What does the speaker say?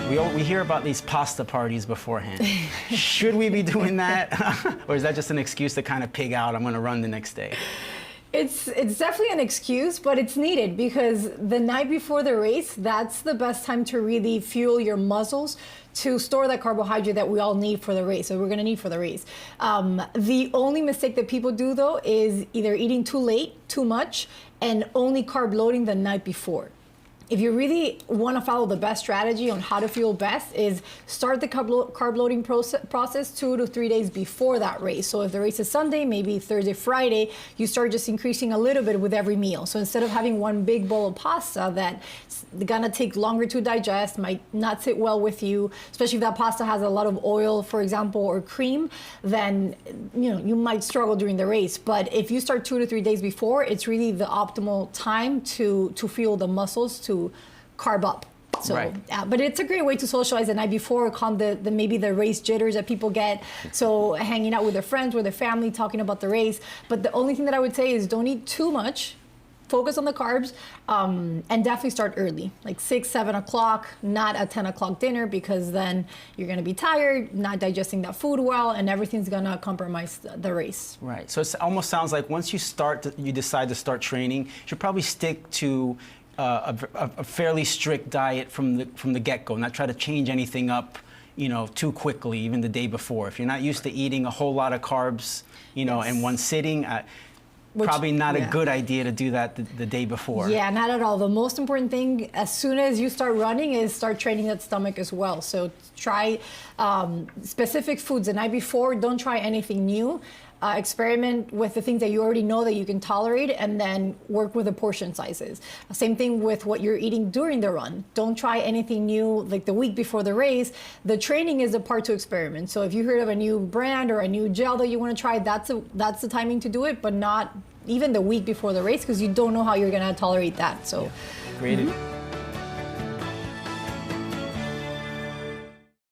We hear about these pasta parties beforehand. Should we be doing that? Or is that just an excuse to kind of pig out, I'm going to run the next day? It's definitely an excuse, but it's needed because the night before the race, that's the best time to really fuel your muscles to store that carbohydrate that we all need for the race, so we're gonna need for the race. The only mistake that people do though is either eating too late, too much, and only carb loading the night before. If you really want to follow the best strategy on how to fuel best is start the carb loading process 2 to 3 days before that race. So if the race is Sunday, maybe Thursday, Friday, you start just increasing a little bit with every meal. So instead of having one big bowl of pasta that's gonna take longer to digest, might not sit well with you, especially if that pasta has a lot of oil, for example, or cream, then you might struggle during the race. But if you start 2 to 3 days before, it's really the optimal time to fuel the muscles to carb up. So, right. But it's a great way to socialize the night before, calm maybe the race jitters that people get. So hanging out with their friends, with their family, talking about the race. But the only thing that I would say is don't eat too much. Focus on the carbs, and definitely start early, like 6, 7 o'clock, not a 10 o'clock dinner, because then you're gonna be tired, not digesting that food well, and everything's gonna compromise the race. Right, so it almost sounds like once you decide to start training, you should probably stick to a fairly strict diet from the get-go, not try to change anything up, too quickly, even the day before. If you're not used to eating a whole lot of carbs, Yes. in one sitting, probably not a good idea to do that the day before. Yeah, not at all. The most important thing, as soon as you start running, is start training that stomach as well. So try specific foods the night before. Don't try anything new. Experiment with the things that you already know that you can tolerate, and then work with the portion sizes. Same thing with what you're eating during the run. Don't try anything new like the week before the race. The training is the part to experiment. So if you heard of a new brand or a new gel that you want to try, that's the timing to do it, but not even the week before the race, because you don't know how you're going to tolerate that. So, Great.